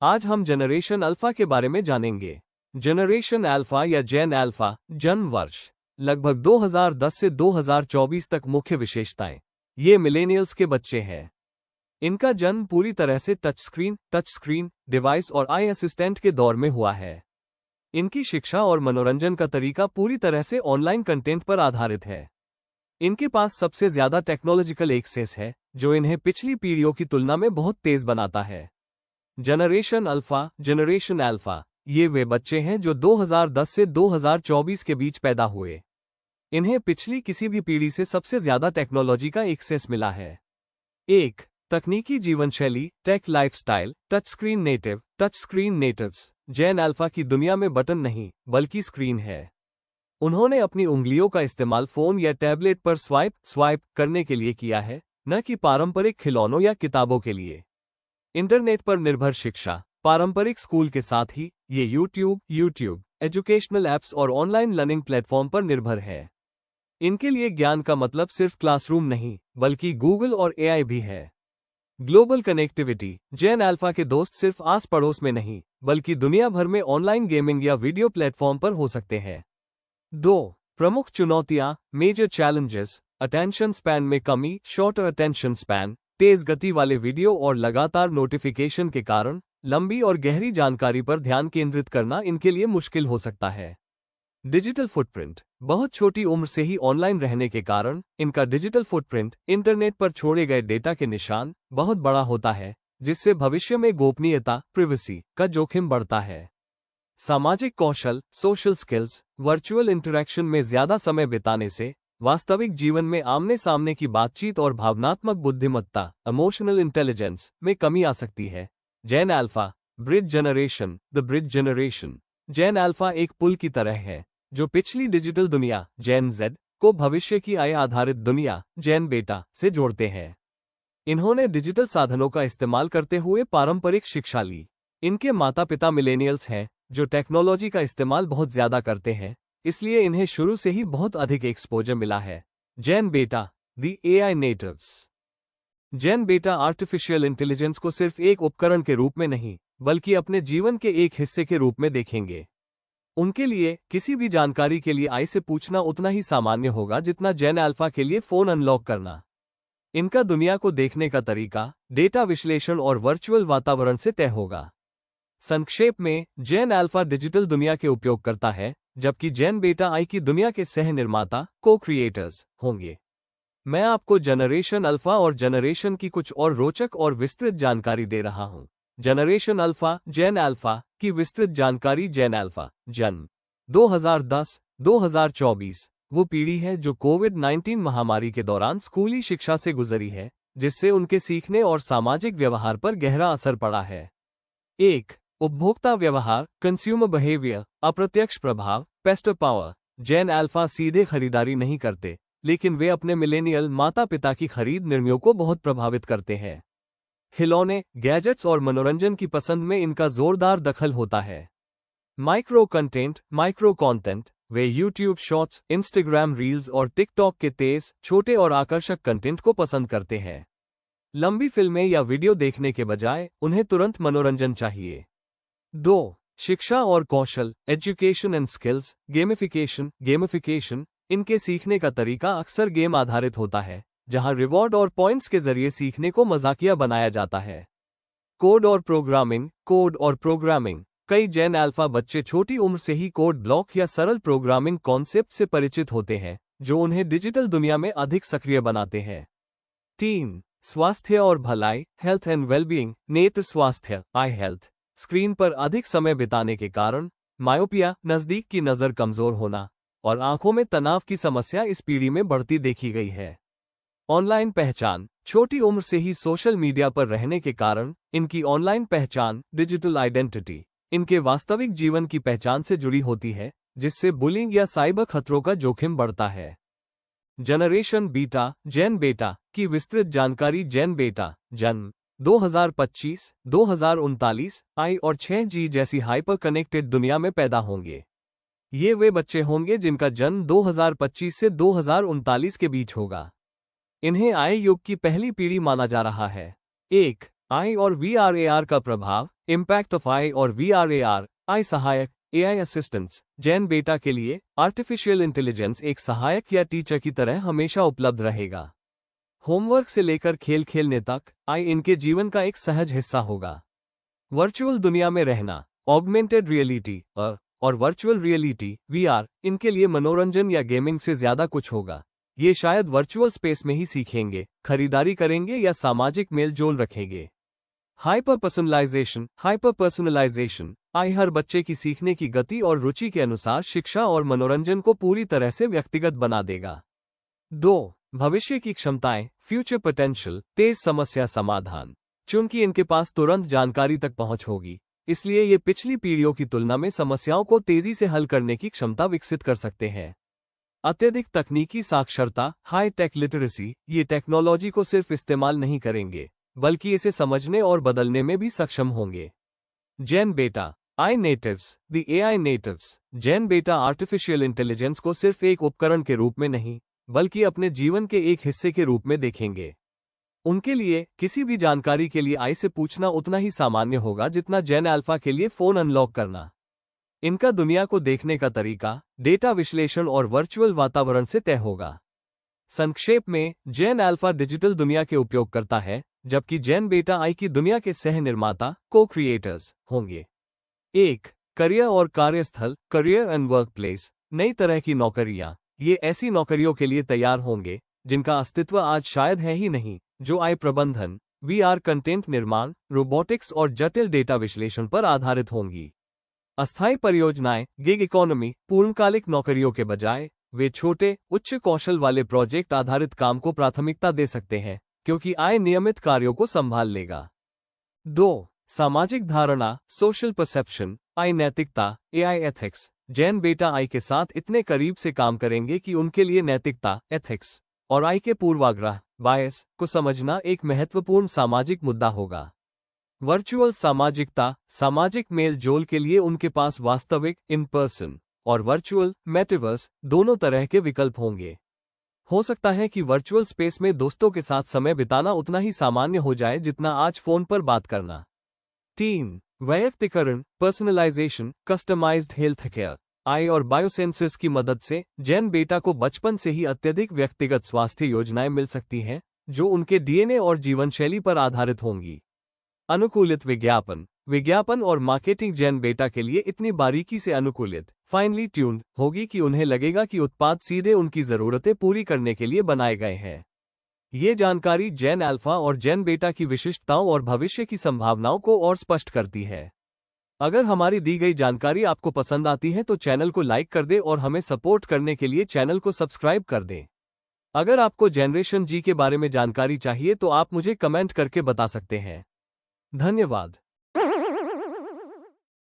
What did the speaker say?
आज हम generation alpha के बारे में जानेंगे। जनरेशन अल्फा या जेन अल्फा जन्म वर्ष लगभग 2010 से 2024 तक। मुख्य विशेषताएं, ये मिलेनियल्स के बच्चे हैं। इनका जन्म पूरी तरह से टच स्क्रीन डिवाइस और आई असिस्टेंट के दौर में हुआ है। इनकी शिक्षा और मनोरंजन का तरीका पूरी तरह से ऑनलाइन कंटेंट पर आधारित है। इनके पास सबसे ज्यादा टेक्नोलॉजिकल एक्सेस है, जो इन्हें पिछली पीढ़ियों की तुलना में बहुत तेज बनाता है। जनरेशन अल्फा, ये वे बच्चे हैं जो 2010 से 2024 के बीच पैदा हुए। इन्हें पिछली किसी भी पीढ़ी से सबसे ज्यादा टेक्नोलॉजी का एक्सेस मिला है। 1. तकनीकी जीवनशैली, tech lifestyle, touch screen natives. Gen Alpha की दुनिया में बटन नहीं, बल्कि स्क्रीन है। उन्होंने अपनी उंगलियों का इस्तेमाल फोन या टैबलेट पर स्वाइप करने के लिए किया है, न कि पारंपरिक खिलौनों या किताबों के लिए। इंटरनेट पर निर्भर शिक्षा, पारंपरिक स्कूल के साथ ही ये यूट्यूब, एजुकेशनल ऐप्स और ऑनलाइन लर्निंग प्लेटफॉर्म पर निर्भर है। इनके लिए ज्ञान का मतलब सिर्फ क्लासरूम नहीं, बल्कि गूगल और एआई भी है। ग्लोबल कनेक्टिविटी, जेन अल्फा के दोस्त सिर्फ आस पड़ोस में नहीं, बल्कि दुनिया भर में ऑनलाइन गेमिंग या वीडियो प्लेटफॉर्म पर हो सकते हैं। 2. प्रमुख चुनौतियां, मेजर चैलेंजेस, अटेंशन स्पैन में कमी, शॉर्टर अटेंशन स्पैन, तेज गति वाले वीडियो और लगातार नोटिफिकेशन के कारण लंबी और गहरी जानकारी पर ध्यान केंद्रित करना इनके लिए मुश्किल हो सकता है। डिजिटल फुटप्रिंट, बहुत छोटी उम्र से ही ऑनलाइन रहने के कारण इनका डिजिटल फुटप्रिंट, इंटरनेट पर छोड़े गए डेटा के निशान, बहुत बड़ा होता है, जिससे भविष्य में गोपनीयता प्रिवेसी का जोखिम बढ़ता है। सामाजिक कौशल, सोशल स्किल्स, वर्चुअल इंटरैक्शन में ज्यादा समय बिताने से वास्तविक जीवन में आमने सामने की बातचीत और भावनात्मक बुद्धिमत्ता इमोशनल इंटेलिजेंस में कमी आ सकती है। Gen Alpha bridge generation, the bridge generation. Gen Alpha एक पुल की तरह है, जो पिछली डिजिटल दुनिया जेन जेड को भविष्य की AI आधारित दुनिया जेन बेटा से जोड़ते हैं। इन्होंने डिजिटल साधनों का इस्तेमाल करते हुए पारंपरिक शिक्षा ली। इनके माता पिता मिलेनियल्स हैं, जो टेक्नोलॉजी का इस्तेमाल बहुत ज्यादा करते हैं, इसलिए इन्हें शुरू से ही बहुत अधिक एक्सपोजर मिला है। जेन बेटा, द AI नेटिव्स। जेन बेटा आर्टिफिशियल इंटेलिजेंस को सिर्फ एक उपकरण के रूप में नहीं, बल्कि अपने जीवन के एक हिस्से के रूप में देखेंगे। उनके लिए किसी भी जानकारी के लिए आई से पूछना उतना ही सामान्य होगा जितना जेन अल्फा के लिए फोन अनलॉक करना। इनका दुनिया को देखने का तरीका डेटा विश्लेषण और वर्चुअल वातावरण से तय होगा। संक्षेप में, जेन अल्फा डिजिटल दुनिया के उपयोग करता है, जबकि जेन बेटा आई की दुनिया के सह निर्माता को-क्रिएटर्स होंगे। मैं आपको जनरेशन अल्फा और जनरेशन की कुछ और रोचक और विस्तृत जानकारी दे रहा हूं। जनरेशन अल्फा, जेन अल्फा की विस्तृत जानकारी। जेन अल्फा जन्म 2010-2024 वो पीढ़ी है जो कोविड-19 महामारी के दौरान स्कूली शिक्षा से गुजरी है, जिससे उनके सीखने और सामाजिक व्यवहार पर गहरा असर पड़ा है। 1. उपभोक्ता व्यवहार, कंज्यूमर बिहेवियर, अप्रत्यक्ष प्रभाव, पेस्टर पावर। जेन अल्फा सीधे खरीदारी नहीं करते, लेकिन वे अपने मिलेनियल माता पिता की खरीद निर्णयों को बहुत प्रभावित करते हैं। खिलौने, गैजेट्स और मनोरंजन की पसंद में इनका जोरदार दखल होता है। माइक्रो कंटेंट, वे यूट्यूब शॉर्ट्स, इंस्टाग्राम रील्स और टिकटॉक के तेज, छोटे और आकर्षक कंटेंट को पसंद करते हैं। लंबी फिल्में या वीडियो देखने के बजाय उन्हें तुरंत मनोरंजन चाहिए। 2. शिक्षा और कौशल, एजुकेशन एंड स्किल्स, गेमिफिकेशन। इनके सीखने का तरीका अक्सर गेम आधारित होता है, जहां रिवॉर्ड और पॉइंट्स के जरिए सीखने को मजाकिया बनाया जाता है। कोड और प्रोग्रामिंग। कई जेन अल्फा बच्चे छोटी उम्र से ही कोड ब्लॉक या सरल प्रोग्रामिंग कॉन्सेप्ट से परिचित होते हैं, जो उन्हें डिजिटल दुनिया में अधिक सक्रिय बनाते हैं। 3. स्वास्थ्य और भलाई, हेल्थ एंड वेलबीइंग। नेत्र स्वास्थ्य, आई हेल्थ। स्क्रीन पर अधिक समय बिताने के कारण मायोपिया, नजदीक की नजर कमजोर होना और आंखों में तनाव की समस्या इस पीढ़ी में बढ़ती देखी गई है। ऑनलाइन पहचान, छोटी उम्र से ही सोशल मीडिया पर रहने के कारण इनकी ऑनलाइन पहचान डिजिटल आइडेंटिटी इनके वास्तविक जीवन की पहचान से जुड़ी होती है, जिससे बुलिंग या साइबर खतरों का जोखिम बढ़ता है। जनरेशन बीटा, जेन बेटा की विस्तृत जानकारी। जेन बेटा जन्म 2025-2039 आई और 6G जैसी हाइपर कनेक्टेड दुनिया में पैदा होंगे। ये वे बच्चे होंगे जिनका जन्म 2025 से 2039 के बीच होगा। इन्हें आई युग की पहली पीढ़ी माना जा रहा है। 1. आई और VRAR का प्रभाव, इम्पैक्ट ऑफ आई और VRAR, आई सहायक, AI असिस्टेंट्स। जेन बेटा के लिए आर्टिफिशियल इंटेलिजेंस एक सहायक या टीचर की तरह हमेशा उपलब्ध रहेगा। होमवर्क से लेकर खेल खेलने तक आई इनके जीवन का एक सहज हिस्सा होगा। वर्चुअल दुनिया में रहना, ऑगमेंटेड रियलिटी और वर्चुअल रियलिटी VR इनके लिए मनोरंजन या गेमिंग से ज्यादा कुछ होगा। ये शायद वर्चुअल स्पेस में ही सीखेंगे, खरीदारी करेंगे या सामाजिक मेल जोल रखेंगे। हाइपर पर्सनलाइजेशन आई हर बच्चे की सीखने की गति और रुचि के अनुसार शिक्षा और मनोरंजन को पूरी तरह से व्यक्तिगत बना देगा। 2. भविष्य की क्षमताएं, फ्यूचर पोटेंशियल, तेज समस्या समाधान। चूंकि इनके पास तुरंत जानकारी तक पहुंच होगी, इसलिए ये पिछली पीढ़ियों की तुलना में समस्याओं को तेजी से हल करने की क्षमता विकसित कर सकते हैं। अत्यधिक तकनीकी साक्षरता, हाई टेक लिटरेसी, ये टेक्नोलॉजी को सिर्फ इस्तेमाल नहीं करेंगे, बल्कि इसे समझने और बदलने में भी सक्षम होंगे। जेन बेटा आई नेटिव्स, द AI नेटिव्स। जेन बेटा आर्टिफिशियल इंटेलिजेंस को सिर्फ एक उपकरण के रूप में नहीं, बल्कि अपने जीवन के एक हिस्से के रूप में देखेंगे। उनके लिए किसी भी जानकारी के लिए आई से पूछना उतना ही सामान्य होगा जितना जेन अल्फा के लिए फोन अनलॉक करना। इनका दुनिया को देखने का तरीका डेटा विश्लेषण और वर्चुअल वातावरण से तय होगा। संक्षेप में, जेन अल्फा डिजिटल दुनिया के उपयोग करता है, जबकि जेन बेटा आई की दुनिया के सह निर्माता को-क्रिएटर्स होंगे। 1. करियर और कार्यस्थल, करियर एंड वर्क प्लेस। नई तरह की नौकरियां, ये ऐसी नौकरियों के लिए तैयार होंगे जिनका अस्तित्व आज शायद है ही नहीं, जो आई प्रबंधन, VR कंटेंट निर्माण, रोबोटिक्स और जटिल डेटा विश्लेषण पर आधारित होंगी। अस्थायी परियोजनाएं, गिग इकोनॉमी, पूर्णकालिक नौकरियों के बजाय वे छोटे, उच्च कौशल वाले प्रोजेक्ट आधारित काम को प्राथमिकता दे सकते हैं, क्योंकि आई नियमित कार्यों को संभाल लेगा। 2. सामाजिक धारणा, सोशल परसेप्शन, आई नैतिकता, AI एथिक्स। जेन बेटा आई के साथ इतने करीब से काम करेंगे कि उनके लिए नैतिकता, एथिक्स और आई के पूर्वाग्रह, बायस को समझना एक महत्वपूर्ण सामाजिक मुद्दा होगा। वर्चुअल सामाजिकता, सामाजिक मेल जोल के लिए उनके पास वास्तविक, इन पर्सन और वर्चुअल, मेटावर्स, दोनों तरह के विकल्प होंगे। हो सकता है कि वर्चुअल स्पेस में दोस्तों के साथ समय बिताना उतना ही सामान्य हो जाए जितना आज फोन पर बात करना। 3. वैयक्तिकरण, पर्सनलाइजेशन, कस्टमाइज्ड हेल्थ केयर। आई और बायोसेंसर्स की मदद से जेन बेटा को बचपन से ही अत्यधिक व्यक्तिगत स्वास्थ्य योजनाएं मिल सकती हैं, जो उनके DNA और जीवनशैली पर आधारित होंगी। अनुकूलित विज्ञापन और मार्केटिंग जेन बेटा के लिए इतनी बारीकी से अनुकूलित, फाइनली ट्यून्ड होगी कि उन्हें लगेगा कि उत्पाद सीधे उनकी जरूरतें पूरी करने के लिए बनाए गए हैं। ये जानकारी जेन अल्फा और जेन बेटा की विशिष्टताओं और भविष्य की संभावनाओं को और स्पष्ट करती है। अगर हमारी दी गई जानकारी आपको पसंद आती है तो चैनल को लाइक कर दें और हमें सपोर्ट करने के लिए चैनल को सब्सक्राइब कर दें। अगर आपको जनरेशन जी के बारे में जानकारी चाहिए तो आप मुझे कमेंट करके बता सकते हैं। धन्यवाद।